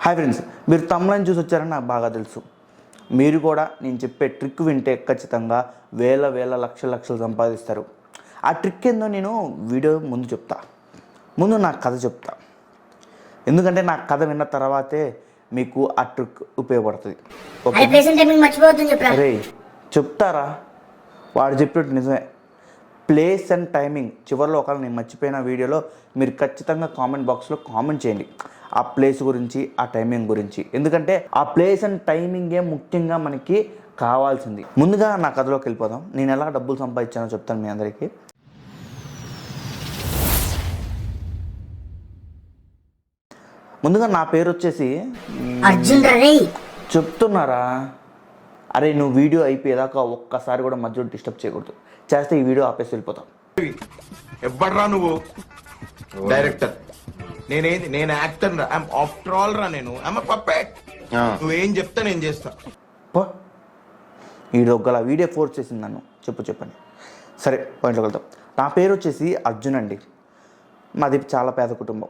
Hi friends, మీరు తమ్ముళ్ళని చూసి వచ్చారని నాకు బాగా తెలుసు. మీరు కూడా నేను చెప్పే ట్రిక్ వింటే ఖచ్చితంగా వేల లక్షలు సంపాదిస్తారు. ఆ ట్రిక్ ఏందో నేను వీడియో ముందు చెప్తా. ముందు నా కథ చెప్తా, ఎందుకంటే నా కథ విన్న తర్వాతే మీకు ఆ ట్రిక్ ఉపయోగపడుతుంది. అరే చెప్తారా, వాడు చెప్పినట్టు నిజమే. ప్లేస్ అండ్ టైమింగ్ చివరిలో ఒకవేళ నేను మర్చిపోయిన వీడియోలో మీరు ఖచ్చితంగా కామెంట్ బాక్స్లో కామెంట్ చేయండి ఆ ప్లేస్ గురించి, ఆ టైమింగ్ గురించి. ఎందుకంటే ఆ ప్లేస్ అండ్ టైమింగే ముఖ్యంగా మనకి కావాల్సింది. ముందుగా నా కథలోకి వెళ్ళిపోదాం. నేను ఎలా డబ్బులు సంపాదించానో చెప్తాను మీ అందరికీ. ముందుగా నా పేరు వచ్చేసి అర్జున్. చెప్తున్నారా? అరే నువ్వు వీడియో అయిపోయేదాకా ఒక్కసారి కూడా మధ్యలో డిస్టర్బ్ చేయకూడదు. చేస్తే ఈ వీడియో ఆపేసి వెళ్ళిపోతాం. ఎవ్వడ్రా నువ్వు? డైరెక్టర్. నేను యాక్టర్ రా. ఆఫ్టర్ ఆల్ రా, నేను పప్పెట్. నువ్వేం చెప్తా నేను చేస్తా. వీడియో ఒక్కలా వీడియో ఫోర్స్ చేసింది నన్ను. చెప్పండి. సరే పాయింట్లోకి వెళ్తాం. నా పేరు వచ్చేసి అర్జున్ అండి. మాది చాలా పేద కుటుంబం.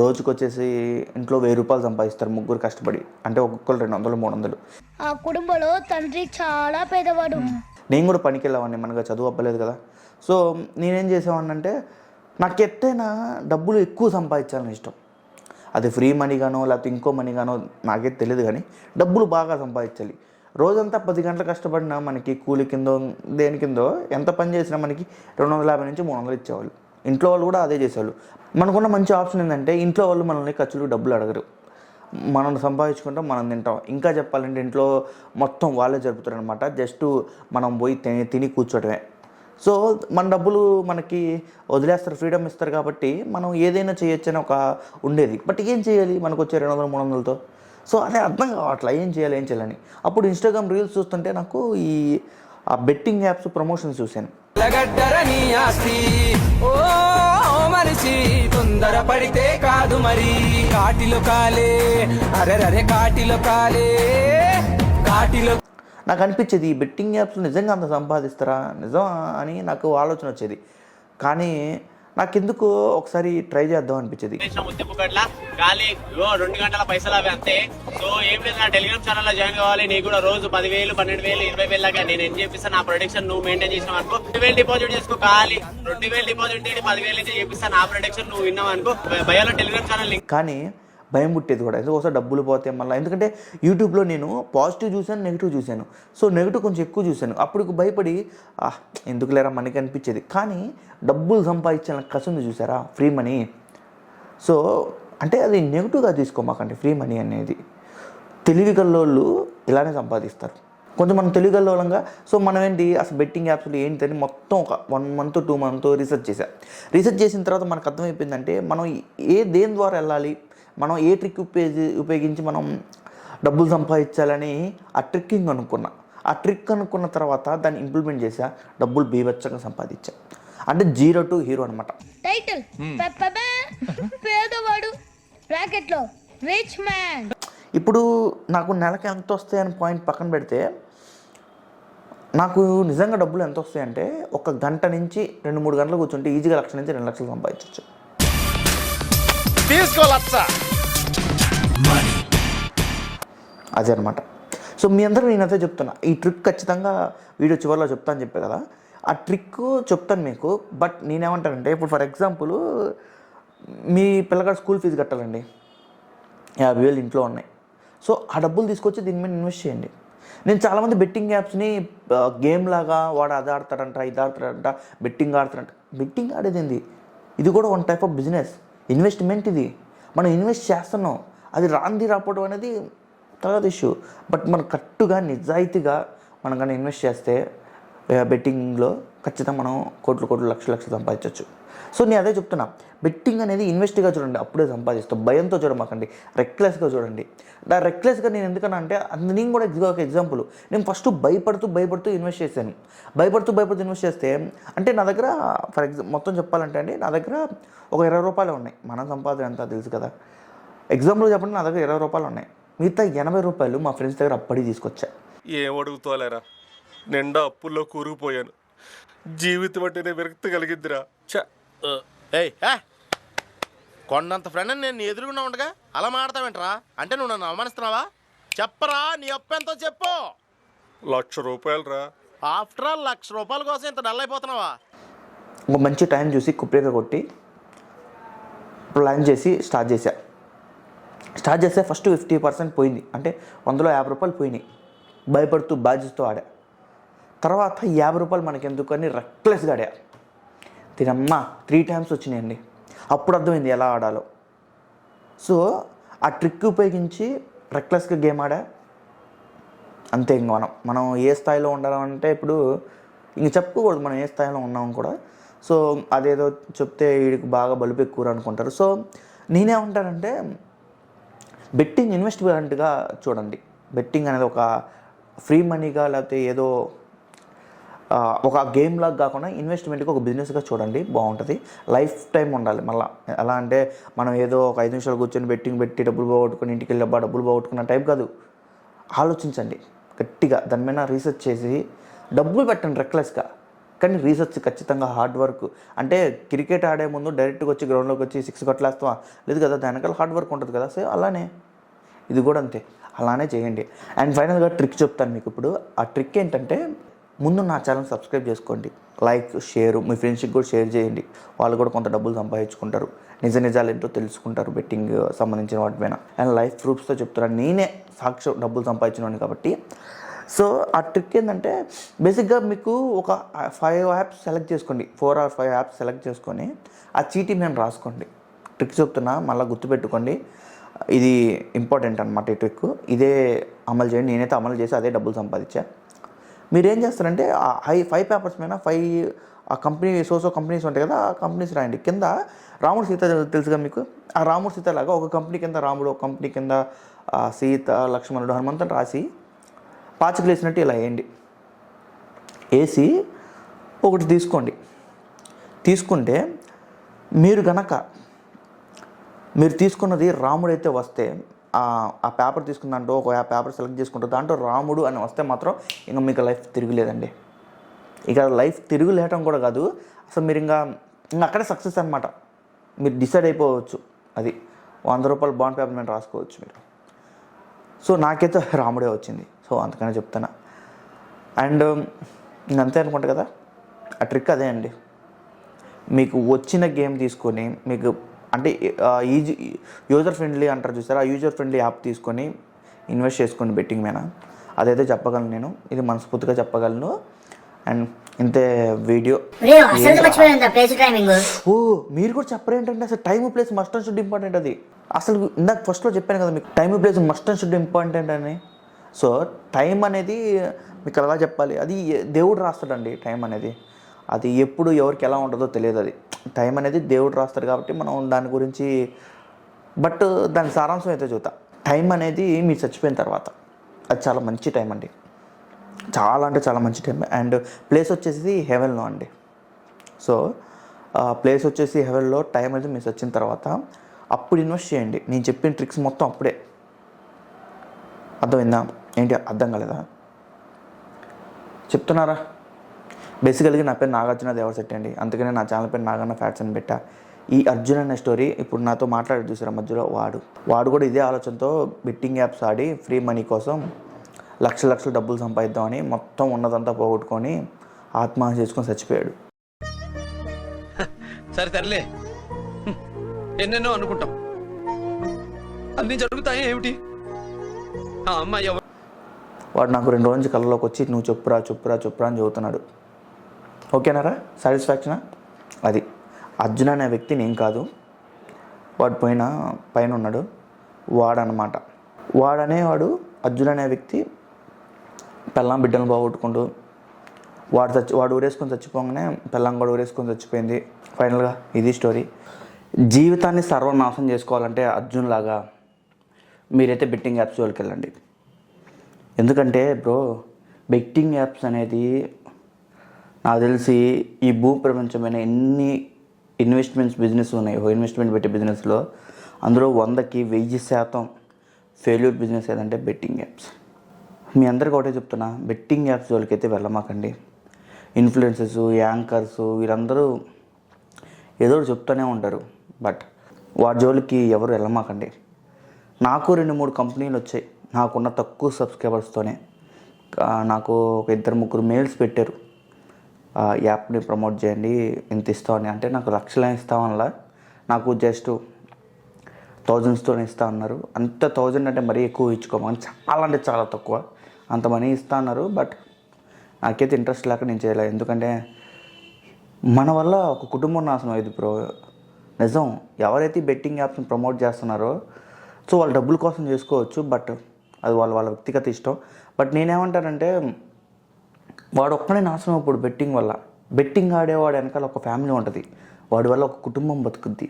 రోజుకి వచ్చేసి ఇంట్లో 1000 రూపాయలు సంపాదిస్తారు ముగ్గురు కష్టపడి. అంటే ఒక్కొక్కరు 200 300. ఆ కుటుంబంలో తండ్రి చాలా పేదవాడు. నేను కూడా పనికి వెళ్ళేవాడిని, మనగా చదువు అవ్వలేదు కదా. సో నేనేం చేసేవాడిని అంటే, నాకు ఎట్టైనా డబ్బులు ఎక్కువ సంపాదించాలని ఇష్టం. అది ఫ్రీ మనీగానో లేకపోతే ఇంకో మనీగానో నాకైతే తెలియదు, కానీ డబ్బులు బాగా సంపాదించాలి. రోజంతా 10 గంటలు కష్టపడినా మనకి కూలి కిందో దేని కిందో ఎంత పని చేసినా మనకి 250 నుంచి 300 ఇచ్చేవాళ్ళు. ఇంట్లో వాళ్ళు కూడా అదే చేసేవాళ్ళు. మనకున్న మంచి ఆప్షన్ ఏంటంటే, ఇంట్లో వాళ్ళు మనల్ని ఖర్చులు డబ్బులు అడగరు. మనం సంపాదించుకుంటాం, మనం తింటాం. ఇంకా చెప్పాలంటే ఇంట్లో మొత్తం వాళ్ళే జరుపుతారు అనమాట. జస్ట్ మనం పోయి తిని కూర్చోటమే. సో మన డబ్బులు మనకి వదిలేస్తారు, ఫ్రీడమ్ ఇస్తారు. కాబట్టి మనం ఏదైనా చేయొచ్చు అని ఒక ఉండేది. బట్ ఏం చేయాలి మనకు వచ్చే 200 300తో? సో అదే అర్థం కావట్లా, ఏం చేయాలని. అప్పుడు ఇన్స్టాగ్రామ్ రీల్స్ చూస్తుంటే నాకు ఆ బెట్టింగ్ యాప్స్ ప్రమోషన్స్ చూశాను. తొందర పడితే కాదు మరి, కాటిలో కాలే కాటిలో. నాకు అనిపించేది ఈ బెట్టింగ్ యాప్స్ నిజంగా అంత సంపాదిస్తారా నిజం అని నాకు ఆలోచన వచ్చేది. కానీ నాకెందుకు ఒకసారి ట్రై చేద్దాం అనిపించేది. 2 గంటల పైసలు అవి అంతే. సో ఏం లేదు, నా టెలిగ్రామ్ ఛానల్ లో జాయిన్ కావాలి. నీకు కూడా రోజు 10,000 12,000 20,000 లాగా నేను ఏం చేపిస్తాను. నా ప్రొడక్షన్ నువ్వు మెయింటైన్ చేసినావు అనుకో, 2,000 డిపాజిట్ చేసుకో. ఖాళీ 2,000 డిపాజిట్ 10,000 నుంచి చేపిస్తాను. నా ప్రొడక్షన్ నువ్వు విన్నావు అనుకో, భయాలో టెలిగ్రామ్ ఛానల్ లింక్. కానీ భయం పుట్టేది కూడా, ఎందుకోసం డబ్బులు పోతే మళ్ళీ. ఎందుకంటే యూట్యూబ్లో నేను పాజిటివ్ చూశాను, నెగిటివ్ చూశాను. సో నెగిటివ్ కొంచెం ఎక్కువ చూశాను. అప్పుడు భయపడి ఎందుకు లేరా మనకి అనిపించేది. కానీ డబ్బులు సంపాదించిన కసుంది చూసారా, ఫ్రీ మనీ. సో అంటే అది నెగిటివ్గా తీసుకోమాకండి. ఫ్రీ మనీ అనేది తెలివిగల్లోళ్ళు ఇలానే సంపాదిస్తారు. కొంచెం మనం తెలివిగల్లోలంగా. సో మనం ఏంటి అసలు బెట్టింగ్ యాప్స్లో ఏంటని మొత్తం ఒక 1 month 2 months రీసెర్చ్ చేసిన తర్వాత మనకు అర్థమైపోయిందంటే, మనం దేని ద్వారా వెళ్ళాలి, మనం ఏ ట్రిక్ ఉపయోగించి మనం డబ్బులు సంపాదించాలని ఆ ట్రిక్కింగ్ అనుకున్నా. ఆ ట్రిక్ అనుకున్న తర్వాత దాన్ని ఇంప్లిమెంట్ చేసా, డబ్బులు బీభత్సంగా సంపాదించా. అంటే 0 to hero అనమాట. టైటిల్ పేదవాడు బ్రాకెట్లో రిచ్ మ్యాన్. ఇప్పుడు నాకు నెలకి ఎంత వస్తాయని పాయింట్ పక్కన పెడితే, నాకు నిజంగా డబ్బులు ఎంత వస్తాయంటే, 1 గంట నుంచి 2-3 గంటలు కూర్చుంటే ఈజీగా 1,00,000 నుంచి 2 లక్షలు సంపాదించవచ్చు. అదే అనమాట. సో మీ అందరూ నేను అదే చెప్తున్నా. ఈ ట్రిక్ ఖచ్చితంగా వీడియో చివరిలో చెప్తాను చెప్పే కదా, ఆ ట్రిక్ చెప్తాను మీకు. బట్ నేనేమంటానంటే, ఇప్పుడు ఫర్ ఎగ్జాంపుల్ మీ పిల్లగాడు స్కూల్ ఫీజు కట్టాలండి, 50,000 ఇంట్లో ఉన్నాయి. సో ఆ డబ్బులు తీసుకొచ్చి దీని మీద ఇన్వెస్ట్ చేయండి. నేను చాలామంది బెట్టింగ్ యాప్స్ని గేమ్ లాగా, వాడు అది ఆడతాడంట ఇది ఆడతాడంట, బెట్టింగ్ ఆడతాడంట. బెట్టింగ్ ఆడేది ఏంది, ఇది కూడా 1 type ఆఫ్ బిజినెస్, ఇన్వెస్ట్మెంట్. ఇది మనం ఇన్వెస్ట్ చేస్తున్నాం, అది రాకపోవడం అనేది తర్వాత ఇష్యూ. బట్ మనం కరెక్ట్గా నిజాయితీగా మనం కానీ ఇన్వెస్ట్ చేస్తే బెట్టింగ్లో ఖచ్చితంగా మనం కోట్లు లక్షలు సంపాదించవచ్చు. సో నేను అదే చెప్తున్నా, బెట్టింగ్ అనేది ఇన్వెస్ట్గా చూడండి, అప్పుడే సంపాదిస్తాం. భయంతో చూడమాకండి, రెక్లెస్గా చూడండి. రెక్లెస్గా నేను ఎందుకన్నా అంటే, నేను కూడా ఒక ఎగ్జాంపుల్. నేను ఫస్ట్ భయపడుతూ ఇన్వెస్ట్ చేశాను. భయపడుతూ ఇన్వెస్ట్ చేస్తే, అంటే నా దగ్గర ఫర్ ఎగ్జాంపుల్ మొత్తం చెప్పాలంటే అండి, నా దగ్గర ఒక 20 రూపాయలు ఉన్నాయి. మన సంపాదన ఎంత తెలుసు కదా. ఎగ్జాంపుల్ చెప్పండి, నా దగ్గర 20 రూపాయలు ఉన్నాయి. మిగతా 80 రూపాయలు మా ఫ్రెండ్స్ దగ్గర అప్పటి తీసుకొచ్చా. ఏం అడుగుతాలేరా, నిండా అప్పుల్లో కూరుకుపోయాను. జీవితం అంటేనే విరక్తి కలిగిద్దిరా. కొండంత ఫ్రెండ్ నేను నీ ఎదురుగున్నా ఉండగా అలా మాడతావేంట్రా? అంటే నువ్వు నన్ను అవమానిస్తున్నావా? చెప్పరా, నీ అప్పు ఎంతో చెప్పు. ₹1,00,000 రా. ఆఫ్టర్ ఆల్ ₹1,00,000 కోసం ఇంత డల్ అయిపోతున్నావా? ఒక మంచి టైం చూసి కుప్పేక కొట్టి ప్లాన్ చేసి స్టార్ట్ చేస్తే ఫస్ట్ 50% పోయింది, అంటే ₹100 పోయినాయి. భయపడుతూ బాధ్యతతో ఆడా. తర్వాత ₹50 మనకి ఎందుకని రెక్లెస్గా ఆడా. తినమ్మా 3 times వచ్చినాయండి. అప్పుడు అర్థమైంది ఎలా ఆడాలో. సో ఆ ట్రిక్ ఉపయోగించి రెక్లెస్గా గేమ్ ఆడా. అంతే. ఇంక మనం ఏ స్థాయిలో ఉండాలంటే ఇప్పుడు ఇంక చెప్పుకోకూడదు మనం ఏ స్థాయిలో ఉన్నాం కూడా. సో అదేదో చెప్తే వీడికి బాగా బలుపు ఎక్కువ అనుకుంటారు. సో నేనేమంటానంటే బెట్టింగ్ ఇన్వెస్ట్మెంట్గా చూడండి. బెట్టింగ్ అనేది ఒక ఫ్రీ మనీగా లేకపోతే ఏదో ఒక గేమ్ లాగా కాకుండా ఇన్వెస్ట్మెంట్గా ఒక బిజినెస్గా చూడండి, బాగుంటుంది. లైఫ్ టైం ఉండాలి. మళ్ళీ ఎలా అంటే మనం ఏదో ఒక 5 నిమిషాలు కూర్చొని బెట్టింగ్ పెట్టి డబ్బులు పోగొట్టుకుని ఇంటికి వెళ్ళి డబ్బులు పోగొట్టుకున్న టైప్ కాదు. ఆలోచించండి గట్టిగా, దాని మీద రీసెర్చ్ చేసి డబ్బులు పెట్టండి రెక్లెస్గా. కానీ రీసెర్చ్ ఖచ్చితంగా హార్డ్ వర్క్. అంటే క్రికెట్ ఆడే ముందు డైరెక్ట్గా వచ్చి గ్రౌండ్లోకి వచ్చి 6 కొట్టలేస్తావా? లేదు కదా, దాని వెనకాల హార్డ్ వర్క్ ఉంటుంది కదా. సో అలానే ఇది కూడా అంతే, అలానే చేయండి. అండ్ ఫైనల్గా ట్రిక్ చెప్తాను మీకు ఇప్పుడు. ఆ ట్రిక్ ఏంటంటే ముందు నా ఛానల్ సబ్స్క్రైబ్ చేసుకోండి, లైక్ షేర్ మీ ఫ్రెండ్స్కి కూడా షేర్ చేయండి. వాళ్ళు కూడా కొంత డబ్బులు సంపాదించుకుంటారు, నిజాలు ఏంటో తెలుసుకుంటారు బెట్టింగ్ సంబంధించిన వాటిపైన. అండ్ లైఫ్ ప్రూఫ్స్తో చెప్తున్నాను, నేనే సాక్షి డబ్బులు సంపాదించినవాడిని కాబట్టి. సో ఆ ట్రిక్ ఏంటంటే బేసిక్గా మీకు ఒక 5 యాప్స్ సెలెక్ట్ చేసుకోండి, 4 or 5 యాప్స్ సెలెక్ట్ చేసుకొని ఆ చీటీ నేను రాసుకోండి. ట్రిక్ చెప్తున్నా, మళ్ళీ గుర్తుపెట్టుకోండి, ఇది ఇంపార్టెంట్ అనమాట. ఈ ట్రిక్ ఇదే అమలు చేయండి. నేనైతే అమలు చేసి అదే డబ్బులు సంపాదించా. మీరేం చేస్తారంటే ఆ 5 పేపర్స్ మీద 5 ఆ కంపెనీ కంపెనీస్ ఉంటాయి కదా, ఆ కంపెనీస్ రాయండి. కింద రాముడు సీత తెలుసుగా మీకు, ఆ రాముడు సీత లాగా ఒక కంపెనీ కింద రాముడు, ఒక కంపెనీ కింద సీత, లక్ష్మణుడు, హనుమంతుని రాసి పాచికలు వేసినట్టు ఇలా వేయండి. వేసి ఒకటి తీసుకుంటే మీరు తీసుకున్నది రాముడైతే వస్తే ఆ పేపర్ తీసుకున్న దాంట్లో ఒక పేపర్ సెలెక్ట్ చేసుకుంటారు, దాంట్లో రాముడు అని వస్తే మాత్రం ఇంకా మీకు లైఫ్ తిరుగులేదండి. ఇక లైఫ్ తిరుగులేయటం కూడా కాదు, అసలు మీరు ఇంకా అక్కడే సక్సెస్ అనమాట. మీరు డిసైడ్ అయిపోవచ్చు. అది ₹100 బాండ్ పేపర్ మీద రాసుకోవచ్చు మీరు. సో నాకైతే రాముడే వచ్చింది. సో అందుకనే చెప్తాను. అండ్ ఇంకంతే అనుకుంటా కదా, ఆ ట్రిక్ అదే అండి. మీకు వచ్చిన గేమ్ తీసుకొని మీకు అంటే ఈజీ యూజర్ ఫ్రెండ్లీ అంటారు చూసారా, ఆ యూజర్ ఫ్రెండ్లీ యాప్ తీసుకొని ఇన్వెస్ట్ చేసుకోండి బెట్టింగ్ మీద. అదైతే చెప్పగలను నేను, ఇది మనస్ఫూర్తిగా చెప్పగలను. అండ్ ఇంతే వీడియో. ఓ మీరు కూడా చెప్పరేంటంటే అసలు time place must and should important. అది అసలు ఇందాక ఫస్ట్లో చెప్పాను కదా మీకు, time place must and should important అని. సో టైం అనేది మీకు ఎలా చెప్పాలి, అది దేవుడు రాస్తాడండి. టైం అనేది అది ఎప్పుడు ఎవరికి ఎలా ఉంటుందో తెలియదు. అది టైం అనేది దేవుడు రాస్తాడు కాబట్టి మనం దాని గురించి, బట్ దాని సారాంశం అయితే చూద్దాం. టైం అనేది మీరు చచ్చిపోయిన తర్వాత అది చాలా మంచి టైం అండి, చాలా అంటే చాలా మంచి టైం. అండ్ ప్లేస్ వచ్చేసి హెవెన్లో అండి. సో ప్లేస్ వచ్చేసి హెవెన్లో, టైం అనేది మీరు వచ్చిన తర్వాత అప్పుడు ఇన్వెస్ట్ చేయండి. నేను చెప్పిన ట్రిక్స్ మొత్తం అప్పుడే. అర్థమైందా? ఏంటి అర్థం కాలేదా? చెప్తున్నారా? బేసికల్గా నా పేరు నాగార్జున దేవశెట్టి అండి, అందుకనే నా ఛానల్ పేరు నాగన్న ఫ్యాట్స్ అని పెట్టా. ఈ అర్జున్ అనే స్టోరీ ఇప్పుడు నాతో మాట్లాడి చూసారా మధ్యలో, వాడు కూడా ఇదే ఆలోచనతో బెట్టింగ్ యాప్స్ ఆడి ఫ్రీ మనీ కోసం లక్షలు డబ్బులు సంపాదిద్దామని మొత్తం ఉన్నదంతా పోగొట్టుకొని ఆత్మహత్య చేసుకొని చచ్చిపోయాడు. సరే తరలే, ఎన్నెన్నో అనుకుంటాం, అన్ని జరుగుతాయి ఏమిటి? అమ్మాయి వాడు నాకు 2 రోజుల నుంచి కళ్ళలోకి వచ్చి నువ్వు చెప్పురా అని చెబుతున్నాడు. ఓకేనారా? సాటిస్ఫాక్షనా? అది అర్జున్ అనే వ్యక్తి నేను కాదు, వాడు పైన ఉన్నాడు వాడనమాట. వాడు అర్జున్ అనే వ్యక్తి పెళ్ళాం బిడ్డను బాగొట్టుకుంటూ వాడు ఊరేసుకొని చచ్చిపోగానే పెళ్ళాం కూడా ఊరేసుకొని చచ్చిపోయింది. ఫైనల్గా ఇది స్టోరీ. జీవితాన్ని సర్వనాశనం చేసుకోవాలంటే అర్జున్ లాగా మీరైతే బెట్టింగ్ యాప్స్ జోలికి వెళ్ళండి. ఎందుకంటే బ్రో, బెట్టింగ్ యాప్స్ అనేది నాకు తెలిసి ఈ భూ ప్రపంచమైన ఎన్ని ఇన్వెస్ట్మెంట్స్ బిజినెస్ ఉన్నాయి, ఇన్వెస్ట్మెంట్ పెట్టే బిజినెస్లో అందులో 100కి 1000% ఫెయిల్యూర్ బిజినెస్ ఏదంటే బెట్టింగ్ యాప్స్. మీ అందరికీ ఒకటే చెప్తున్నా, బెట్టింగ్ యాప్స్ జోలికి అయితే వెళ్ళమాకండి. ఇన్ఫ్లుయెన్సర్స్, యాంకర్స్ వీరందరూ ఏదో చెప్తూనే ఉంటారు, బట్ వాడి జోలికి ఎవరు వెళ్ళమాకండి. నాకు 2-3 కంపెనీలు వచ్చాయి నాకున్న తక్కువ సబ్స్క్రైబర్స్తోనే. నాకు ఒక 2-3 మెయిల్స్ పెట్టారు, యాప్ని ప్రమోట్ చేయండి ఇంత ఇస్తామని. అంటే నాకు లక్షలు ఇస్తామనలా, నాకు జస్ట్ థౌజండ్స్తో ఇస్తా అన్నారు. అంత 1000 అంటే మరీ ఎక్కువ ఇచ్చుకోమని, చాలా అంటే చాలా తక్కువ అంత మనీ ఇస్తా అన్నారు. బట్ నాకైతే ఇంట్రెస్ట్ లేక నేను చేయలేదు. ఎందుకంటే మన వల్ల ఒక కుటుంబం నాశనం అయ్యింది బ్రో. నిజం, ఎవరైతే బెట్టింగ్ యాప్స్ని ప్రమోట్ చేస్తున్నారో సో వాళ్ళు డబ్బుల కోసం చేసుకోవచ్చు, బట్ అది వాళ్ళ వ్యక్తిగత ఇష్టం. బట్ నేనేమంటానంటే వాడు ఒక్కనే నాశనం ఇప్పుడు బెట్టింగ్ వల్ల. బెట్టింగ్ ఆడేవాడు వెనకాల ఒక ఫ్యామిలీ ఉంటుంది, వాడి వల్ల ఒక కుటుంబం బతుకుద్ది,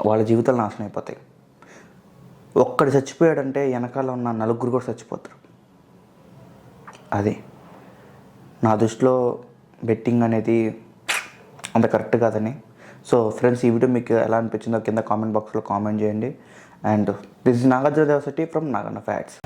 వాళ్ళ జీవితాలు నాశనం అయిపోతాయి. ఒక్కడు చచ్చిపోయాడంటే వెనకాల ఉన్న 4 కూడా చచ్చిపోతారు. అది నా దృష్టిలో బెట్టింగ్ అనేది అంత కరెక్ట్ కాదని. సో ఫ్రెండ్స్, ఈ వీడియో మీకు ఎలా అనిపించిందో కింద కామెంట్ బాక్స్లో కామెంట్ చేయండి. And this is Nagarjuna Devasetti from Naganna facts.